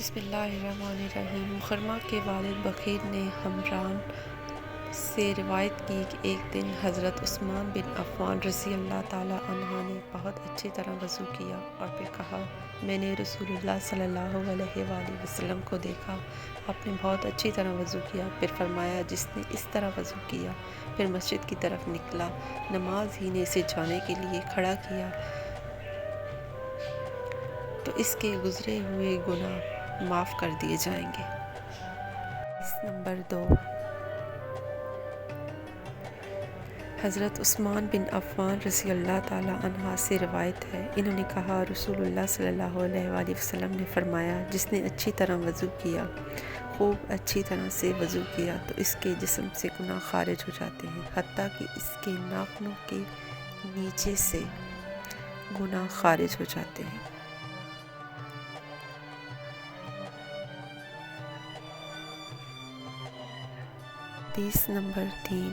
بسم اللہ الرحمن الرحیم۔ مکرمہ کے والد بخیر نے حمران سے روایت کی کہ ایک دن حضرت عثمان بن عفان رضی اللہ تعالیٰ عنہ نے بہت اچھی طرح وضو کیا اور پھر کہا، میں نے رسول اللہ صلی اللہ علیہ وآلہ وسلم کو دیکھا، آپ نے بہت اچھی طرح وضو کیا۔ پھر فرمایا، جس نے اس طرح وضو کیا پھر مسجد کی طرف نکلا، نماز ہی نے اسے جانے کے لیے کھڑا کیا تو اس کے گزرے ہوئے گناہ معاف کر دیے جائیں گے۔ نمبر 2، حضرت عثمان بن عفان رضی اللہ تعالیٰ عنہ سے روایت ہے، انہوں نے کہا، رسول اللہ صلی اللہ علیہ وآلہ وسلم نے فرمایا، جس نے اچھی طرح وضو کیا، خوب اچھی طرح سے وضو کیا تو اس کے جسم سے گناہ خارج ہو جاتے ہیں، حتیٰ کہ اس کے ناخنوں کے نیچے سے گناہ خارج ہو جاتے ہیں۔ حدیث نمبر 3،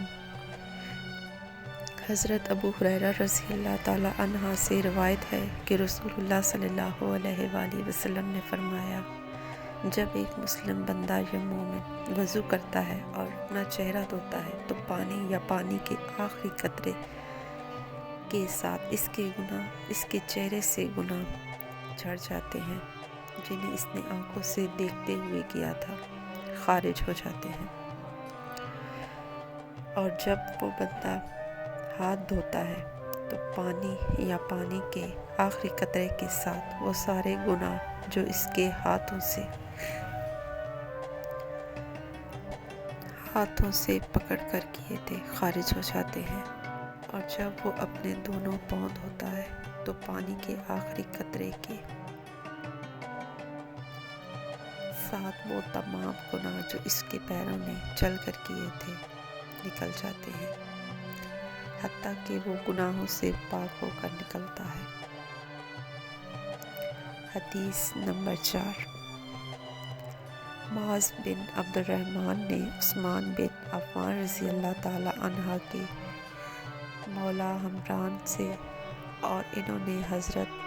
حضرت ابو ہریرہ رضی اللہ تعالیٰ عنہ سے روایت ہے کہ رسول اللہ صلی اللہ علیہ وآلہ وسلم نے فرمایا، جب ایک مسلم بندہ یا مومن وضو کرتا ہے اور اپنا چہرہ دھوتا ہے تو پانی یا پانی کے آخری قطرے کے ساتھ اس کے چہرے سے گناہ جھڑ جاتے ہیں جنہیں اس نے آنکھوں سے دیکھتے ہوئے کیا تھا، خارج ہو جاتے ہیں۔ اور جب وہ بندہ ہاتھ دھوتا ہے تو پانی یا پانی کے آخری قطرے کے ساتھ وہ سارے گناہ جو اس کے ہاتھوں سے پکڑ کر کیے تھے خارج ہو جاتے ہیں۔ اور جب وہ اپنے دونوں پاؤں دھوتا ہے تو پانی کے آخری قطرے کے ساتھ وہ تمام گناہ جو اس کے پیروں نے چل کر کیے تھے نکل جاتے ہیں، حتیٰ کہ وہ گناہوں سے پاک ہو کر نکلتا ہے۔ حدیث نمبر 4، معاذ بن عبد الرحمن نے عثمان بن عفان رضی اللہ تعالیٰ عنہ کے مولا حمران سے اور انہوں نے حضرت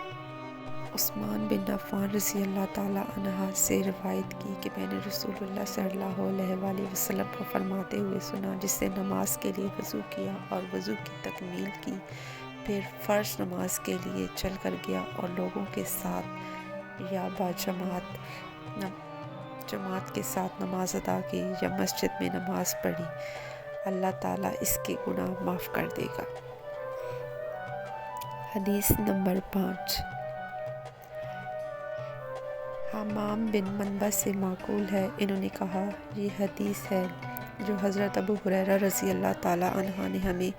عثمان بن عفان رضی اللہ تعالیٰ عنہ سے روایت کی کہ میں نے رسول اللہ صلی اللہ علیہ وآلہ وسلم کو فرماتے ہوئے سنا، جس نے نماز کے لیے وضو کیا اور وضو کی تکمیل کی، پھر فرض نماز کے لیے چل کر گیا اور لوگوں کے ساتھ یا جماعت کے ساتھ نماز ادا کی یا مسجد میں نماز پڑھی، اللہ تعالیٰ اس کے گناہ معاف کر دے گا۔ حدیث نمبر 5، حمام بن منبع سے منقول ہے، انہوں نے کہا، یہ حدیث ہے جو حضرت ابو ہریرہ رضی اللہ تعالیٰ عنہ نے ہمیں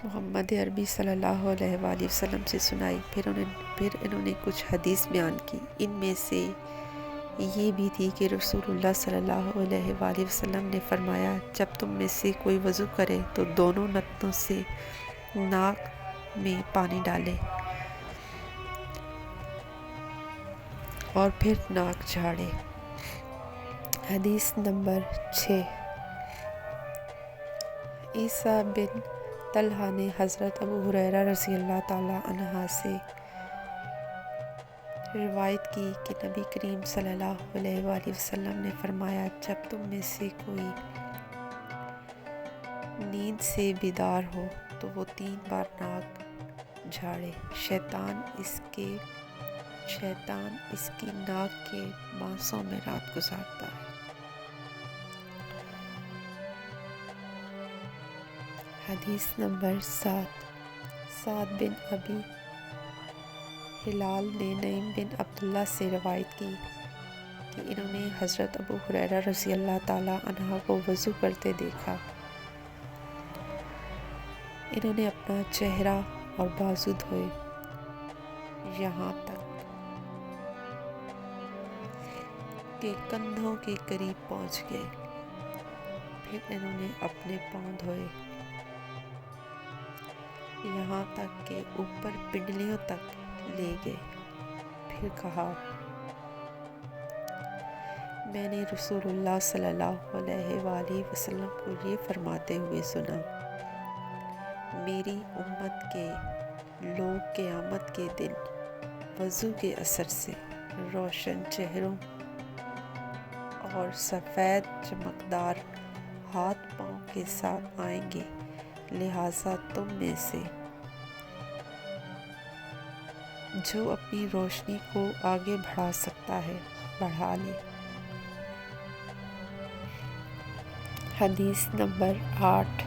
محمد عربی صلی اللہ علیہ وآلہ وسلم سے سنائی۔ پھر انہوں نے کچھ حدیث بیان کی، ان میں سے یہ بھی تھی کہ رسول اللہ صلی اللہ علیہ وآلہ وسلم نے فرمایا، جب تم میں سے کوئی وضو کرے تو دونوں نتنوں سے ناک میں پانی ڈالے اور پھر ناک جھاڑے۔ حدیث نمبر 6، عیسیٰ بن طلحہ نے حضرت ابو ہریرہ رضی اللہ تعالیٰ عنہ سے روایت کی کہ نبی کریم صلی اللہ علیہ وآلہ وسلم نے فرمایا، جب تم میں سے کوئی نیند سے بیدار ہو تو وہ 3 بار ناک جھاڑے، شیطان اس کی ناک کے بانسوں میں رات گزارتا ہے۔ حدیث نمبر 7، سعد بن ابی ہلال نے نعیم بن عبداللہ سے روایت کی کہ انہوں نے حضرت ابو ہریرہ رضی اللہ تعالیٰ عنہ کو وضو کرتے دیکھا، انہوں نے اپنا چہرہ اور بازو دھوئے یہاں تک کہ کندھوں کے قریب پہنچ گئے، پھر انہوں نے اپنے پاؤں دھوئے یہاں تک کہ اوپر پنڈلیوں تک لے گئے، پھر کہا، میں نے رسول اللہ صلی اللہ علیہ وآلہ وسلم کو یہ فرماتے ہوئے سنا، میری امت کے لوگ قیامت کے دن وضو کے اثر سے روشن چہروں اور سفید چمکدار ہاتھ پاؤں کے ساتھ آئیں گے، لہٰذا تم میں سے جو اپنی روشنی کو آگے بڑھا سکتا ہے بڑھا لے۔ حدیث نمبر 8۔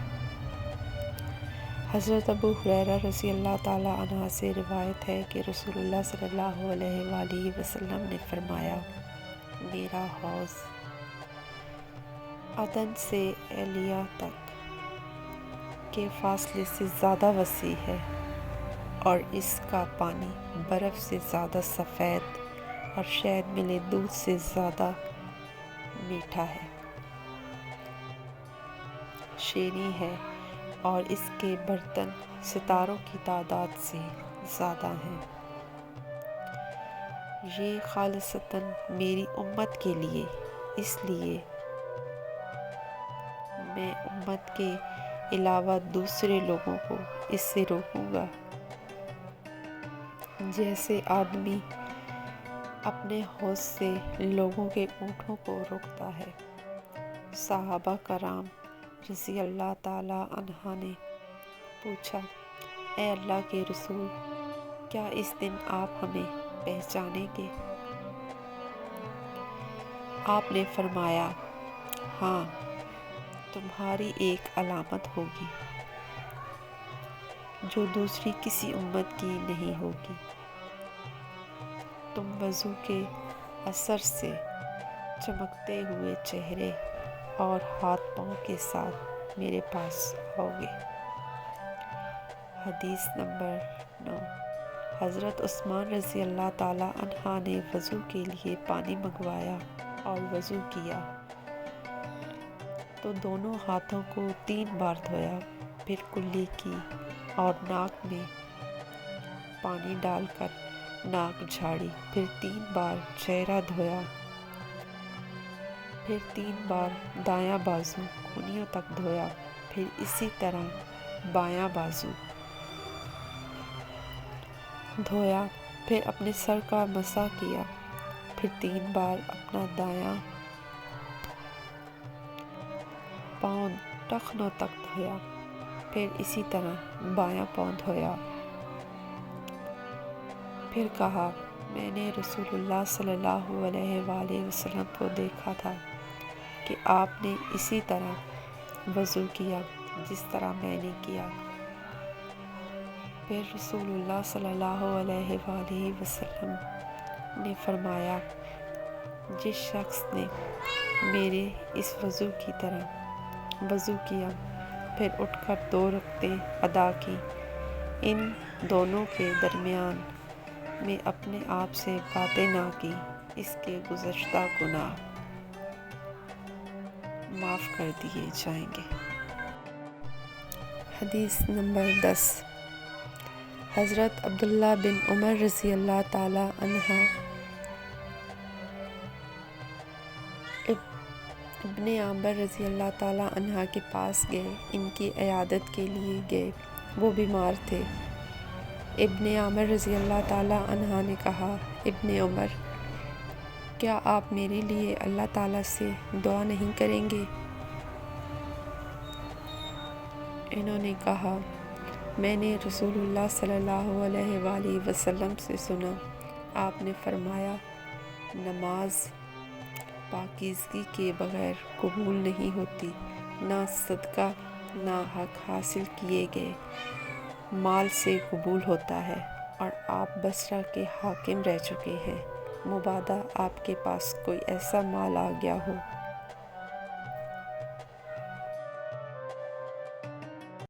حضرت ابو ہریرہ رضی اللہ تعالیٰ عنہ سے روایت ہے کہ رسول اللہ صلی اللہ علیہ وآلہ وسلم نے فرمایا، میرا حوض عدن سے ایلیا تک کے فاصلے سے زیادہ وسیع ہے اور اس کا پانی برف سے زیادہ سفید اور شہد ملے دودھ سے زیادہ میٹھا ہے، شیریں ہے، اور اس کے برتن ستاروں کی تعداد سے زیادہ ہیں۔ یہ خالصتاً میری امت کے لیے، اس لیے میں امت کے علاوہ دوسرے لوگوں کو اس سے روکوں گا، جیسے آدمی اپنے حوض سے لوگوں کے اونٹوں کو روکتا ہے۔ صحابہ کرام رضی اللہ تعالیٰ عنہ نے پوچھا، اے اللہ کے رسول، کیا اس دن آپ ہمیں پہچانیں گے؟ آپ نے فرمایا، ہاں، تمہاری ایک علامت ہوگی جو دوسری کسی امت کی نہیں ہوگی، تم وضو کے اثر سے چمکتے ہوئے چہرے اور ہاتھ پاؤں کے ساتھ میرے پاس آؤ گے۔ حدیث نمبر 9۔ حضرت عثمان رضی اللہ تعالیٰ عنہ نے وضو کے لیے پانی منگوایا اور وضو کیا تو دونوں ہاتھوں کو 3 بار دھویا، پھر کلی کی اور ناک میں پانی ڈال کر ناک جھاڑی، پھر 3 بار چہرہ دھویا، پھر 3 بار دایاں بازو کونیوں تک دھویا، پھر اسی طرح بایاں بازو دھویا، پھر اپنے سر کا مسح کیا، پھر 3 بار اپنا دایاں پاؤں ٹخنوں تک دھویا، پھر اسی طرح بایاں پاؤں دھویا۔ پھر کہا، میں نے رسول اللہ صلی اللہ علیہ وآلہ وسلم کو دیکھا تھا کہ آپ نے اسی طرح وضو کیا جس طرح میں نے کیا۔ پھر رسول اللہ صلی اللہ علیہ وآلہ وسلم نے فرمایا، جس شخص نے میرے اس وضو کی طرح وضو کیا، پھر اٹھ کر 2 رکعتیں ادا کی، ان دونوں کے درمیان میں اپنے آپ سے باتیں نہ کی، اس کے گزشتہ گناہ معاف کر دیے جائیں گے۔ حدیث نمبر 10۔ حضرت عبداللہ بن عمر رضی اللہ تعالیٰ عنہ ابن عامر رضی اللہ تعالیٰ عنہ کے پاس گئے، ان کی عیادت کے لیے گئے، وہ بیمار تھے۔ ابن عامر رضی اللہ تعالیٰ عنہ نے کہا، ابن عمر، کیا آپ میرے لیے اللہ تعالیٰ سے دعا نہیں کریں گے؟ انہوں نے کہا، میں نے رسول اللہ صلی اللہ علیہ وآلہ وسلم سے سنا، آپ نے فرمایا، نماز پاکیزگی کے بغیر قبول نہیں ہوتی، نہ صدقہ نہ حق حاصل کیے گئے مال سے قبول ہوتا ہے، اور آپ بصرہ کے حاکم رہ چکے ہیں، مبادا آپ کے پاس کوئی ایسا مال آ گیا ہو